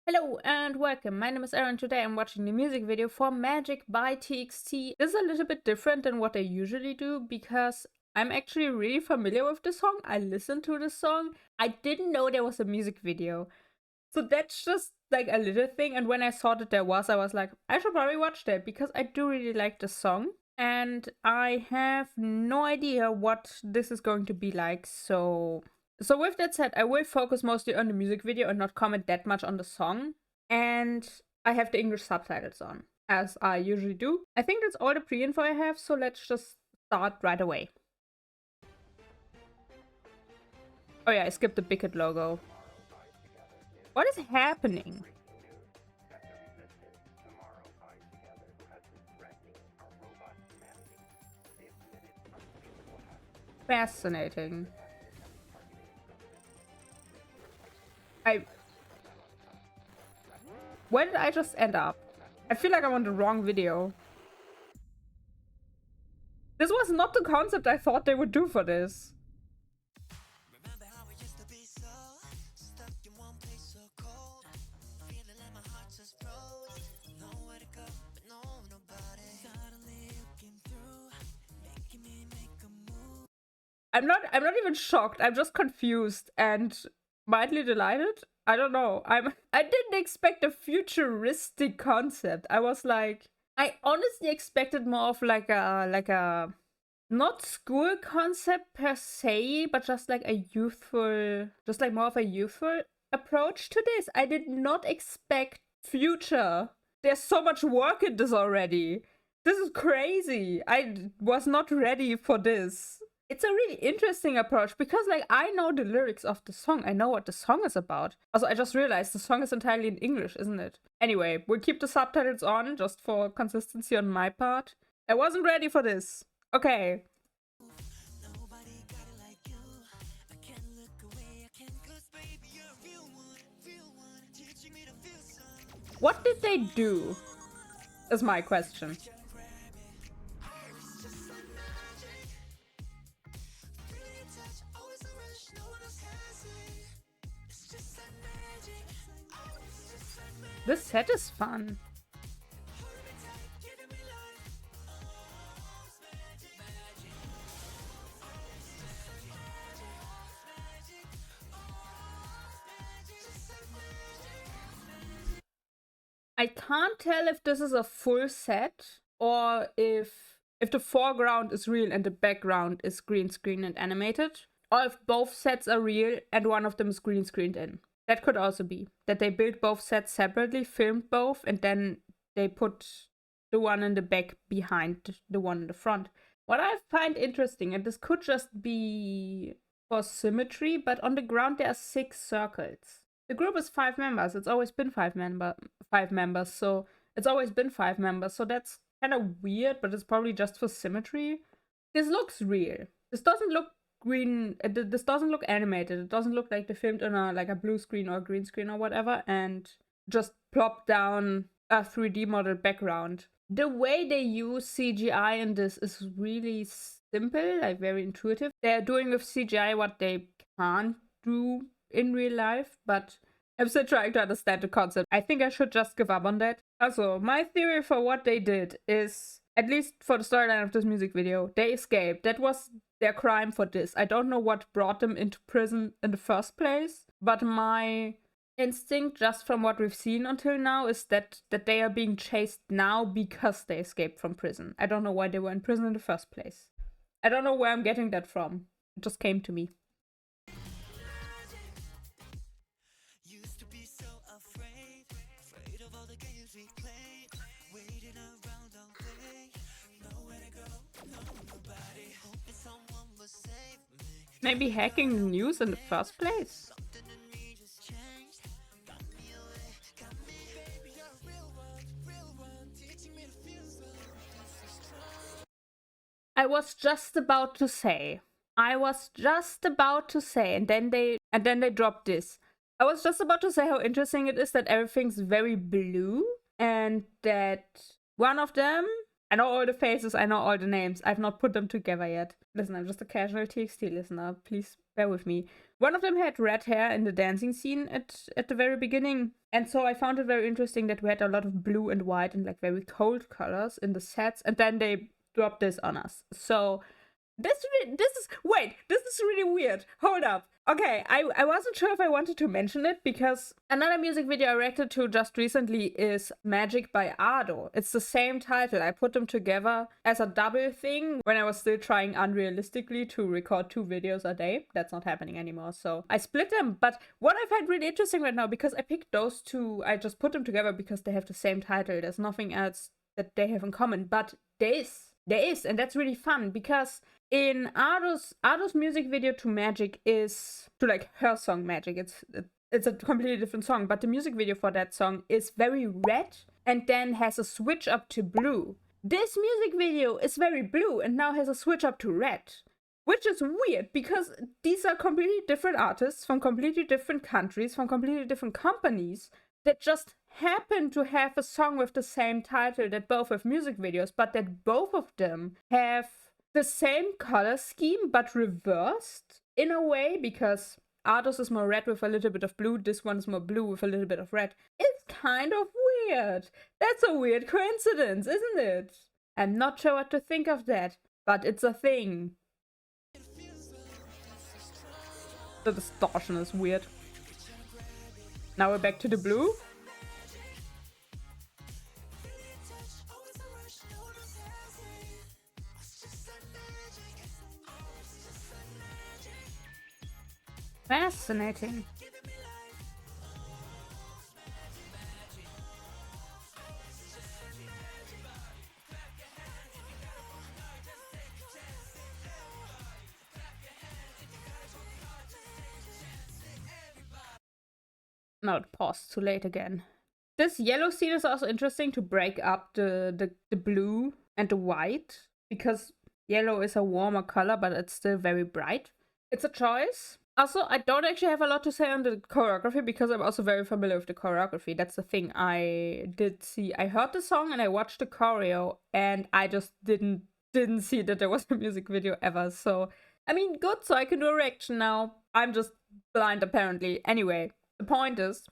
Hello and welcome. My name is Aaron. Today I'm watching the music video for Magic by TXT. This is a little bit different than what I usually do because I'm actually really familiar with the song. I listened to the song. I didn't know there was a music video. So that's just like a little thing. And when I saw that there was, I was like, I should probably watch that because I do really like the song. And I have no idea what this is going to be like. So with that said, I will focus mostly on the music video and not comment that much on the song. And I have the English subtitles on, as I usually do. I think that's all the pre-info I have, so let's just start right away. Oh yeah, I skipped the Bicket logo. What is happening? Fascinating. Where did I just end up? I feel like I'm on the wrong video. This was not the concept I thought they would do for this. I'm not even shocked. I'm just confused and mildly delighted. I don't know. I didn't expect a futuristic concept. I was like, I honestly expected more of like a not school concept per se, but just like a youthful, just like more of a youthful approach to this. I did not expect future. There's so much work in this already. This is crazy. I was not ready for this. It's a really interesting approach because, like, I know the lyrics of the song. I know what the song is about. Also, I just realized the song is entirely in English, isn't it? Anyway, we'll keep the subtitles on just for consistency on my part. I wasn't ready for this. Okay. What did they do? Is my question. This set is fun. I can't tell if this is a full set or if the foreground is real and the background is green screen and animated, or if both sets are real and one of them is green screened in. That could also be that they built both sets separately, filmed both, and then they put the one in the back behind the one in the front. What I find interesting, and this could just be for symmetry, but on the ground there are 6 circles. The group is 5 members. It's always been 5 members. So it's always been 5 members. So that's kind of weird, but it's probably just for symmetry. This looks real. This doesn't look green. This doesn't look animated. It doesn't look like they filmed on a blue screen or a green screen or whatever and just plopped down a 3D model background. The way they use CGI in this is really simple, like very intuitive. They're doing with CGI what they can't do in real life, but I'm still trying to understand the concept. I think I should just give up on that. Also, my theory for what they did is, at least for the storyline of this music video, they escaped. That was their crime for this. I don't know what brought them into prison in the first place, but my instinct, just from what we've seen until now, is that they are being chased now because they escaped from prison. I don't know why they were in prison in the first place. I don't know where I'm getting that from. It just came to me. Maybe hacking the news in the first place? I was just about to say, and then they dropped this. I was just about to say how interesting it is that everything's very blue and that one of them, I know all the faces, I know all the names. I've not put them together yet. Listen, I'm just a casual TXT listener. Please bear with me. One of them had red hair in the dancing scene at the very beginning. And so I found it very interesting that we had a lot of blue and white and like very cold colors in the sets. And then they dropped this on us. So this is really weird. Hold up. Okay, I wasn't sure if I wanted to mention it because another music video I reacted to just recently is Magic by Ado. It's the same title. I put them together as a double thing when I was still trying unrealistically to record 2 videos a day. That's not happening anymore, so I split them. But what I find really interesting right now, because I picked those 2, I just put them together because they have the same title. There's nothing else that they have in common, but there is, and that's really fun because in Ado's music video to Magic is to like her song Magic. It's a completely different song, but the music video for that song is very red and then has a switch up to blue. This music video is very blue and now has a switch up to red, which is weird because these are completely different artists from completely different countries, from completely different companies that just happen to have a song with the same title, that both have music videos, but that both of them have the same color scheme but reversed in a way, because Ardos is more red with a little bit of blue, this one is more blue with a little bit of red. It's kind of weird. That's a weird coincidence, isn't it? I'm not sure what to think of that, but it's a thing. The distortion is weird. Now we're back to the blue. Fascinating. No, it paused too late again. This yellow scene is also interesting to break up the blue and the white, because yellow is a warmer color, but it's still very bright. It's a choice. Also, I don't actually have a lot to say on the choreography because I'm also very familiar with the choreography. That's the thing. I did see, I heard the song and I watched the choreo and I just didn't see that there was a music video ever. So, I mean, good, so I can do a reaction now. I'm just blind apparently. Anyway, the point is,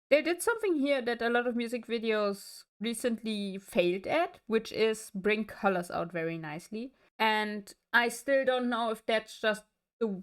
they did something here that a lot of music videos recently failed at, which is bring colors out very nicely. And I still don't know if that's just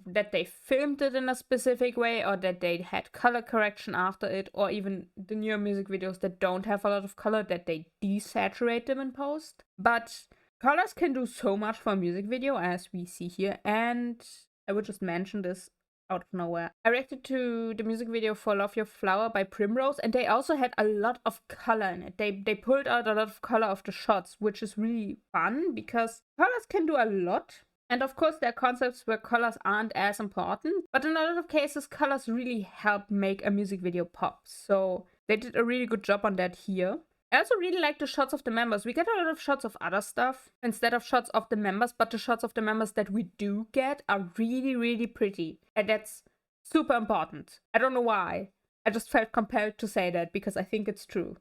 that they filmed it in a specific way, or that they had color correction after it, or even the newer music videos that don't have a lot of color, that they desaturate them in post. But colors can do so much for a music video, as we see here, and I would just mention this out of nowhere. I reacted to the music video for Love Your Flower by Primrose, and they also had a lot of color in it. They pulled out a lot of color of the shots, which is really fun because colors can do a lot. And of course, there are concepts where colors aren't as important, but in a lot of cases, colors really help make a music video pop. So they did a really good job on that here. I also really like the shots of the members. We get a lot of shots of other stuff instead of shots of the members, but the shots of the members that we do get are really, really pretty. And that's super important. I don't know why. I just felt compelled to say that because I think it's true.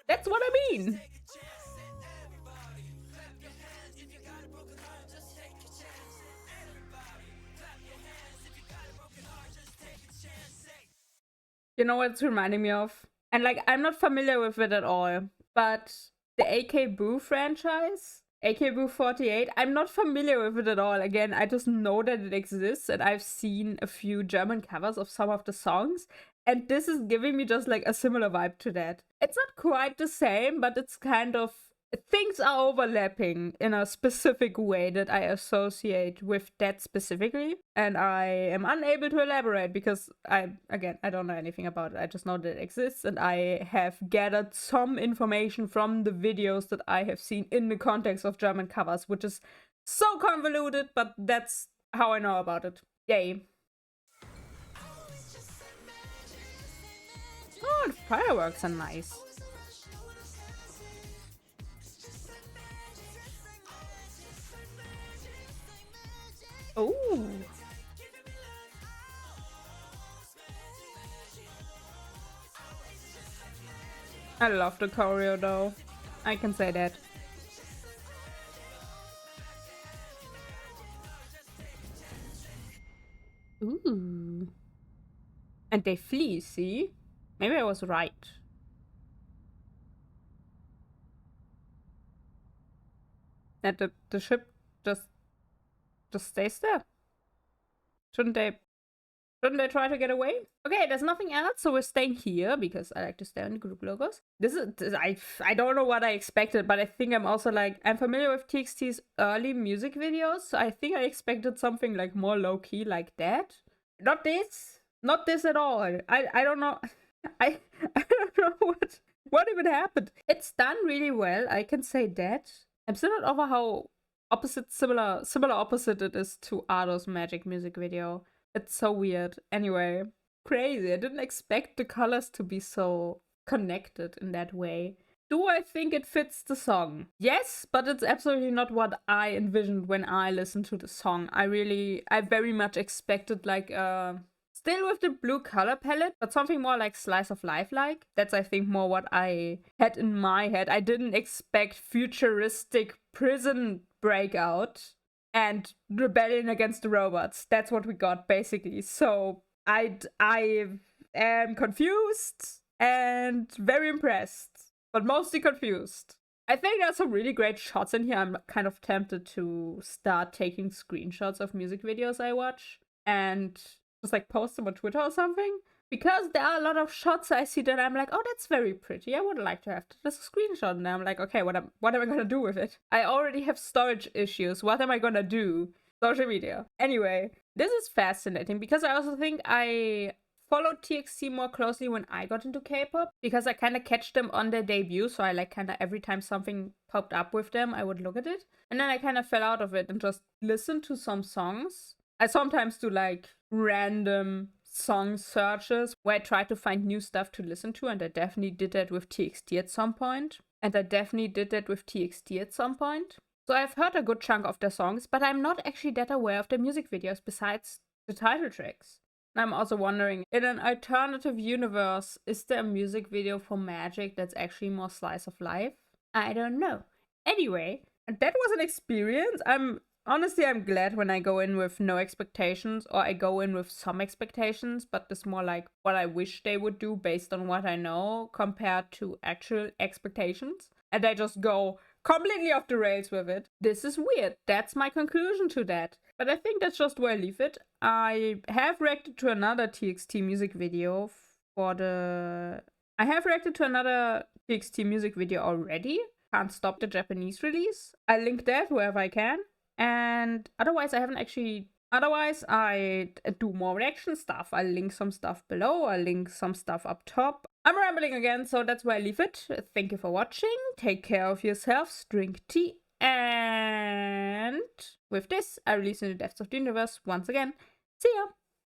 That's what I mean. You know what it's reminding me of? And like, I'm not familiar with it at all, but the AK Boo franchise, AK Boo 48, I'm not familiar with it at all. Again, I just know that it exists and I've seen a few German covers of some of the songs. And this is giving me just like a similar vibe to that. It's not quite the same, but it's kind of, things are overlapping in a specific way that I associate with that specifically. And I am unable to elaborate because I don't know anything about it. I just know that it exists and I have gathered some information from the videos that I have seen in the context of German covers, which is so convoluted, but that's how I know about it. Yay. Oh, the fireworks are nice. Oh. I love the choreo though. I can say that. Ooh. And they flee, see? Maybe I was right. And the ship just stays there. Shouldn't they try to get away? Okay, there's nothing else, so we're staying here because I like to stay on the group logos. I don't know what I expected, but I think I'm also like, I'm familiar with TXT's early music videos, so I think I expected something like more low-key like that. Not this. Not this at all. I don't know. I don't know what even happened. It's done really well, I can say that. I'm still not over how similar opposite it is to Ardo's Magic music video. It's so weird. Anyway, crazy. I didn't expect the colors to be so connected in that way. Do I think it fits the song? Yes, but it's absolutely not what I envisioned when I listened to the song. I very much expected like still with the blue color palette, but something more like slice of life like. That's I think more what I had in my head. I didn't expect futuristic prison breakout and rebellion against the robots. That's what we got basically. So I am confused and very impressed, but mostly confused. I think there's some really great shots in here. I'm kind of tempted to start taking screenshots of music videos I watch and just like post them on Twitter or something. Because there are a lot of shots I see that I'm like, oh, that's very pretty. I would like to have this screenshot. And I'm like, okay, what am I gonna do with it? I already have storage issues. What am I gonna do? Social media. Anyway, this is fascinating because I also think I followed TXT more closely when I got into K-pop because I kind of catch them on their debut. So I like kind of every time something popped up with them, I would look at it. And then I kind of fell out of it and just listened to some songs. I sometimes do like random song searches where I try to find new stuff to listen to, and I definitely did that with TXT at some point. And I definitely did that with TXT at some point. So I've heard a good chunk of their songs, but I'm not actually that aware of their music videos besides the title tracks. And I'm also wondering, in an alternative universe, is there a music video for Magic that's actually more slice of life? I don't know. Anyway, that was an experience. Honestly, I'm glad when I go in with no expectations, or I go in with some expectations, but it's more like what I wish they would do based on what I know compared to actual expectations. And I just go completely off the rails with it. This is weird. That's my conclusion to that. But I think that's just where I leave it. I have reacted to another TXT music video I have reacted to another TXT music video already. Can't Stop the Japanese release. I link that wherever I can. And otherwise, I do more reaction stuff. I'll link some stuff below. I'll link some stuff up top. I'm rambling again, so that's where I leave it. Thank you for watching. Take care of yourselves. Drink tea. And with this, I release in the depths of the universe once again. See ya!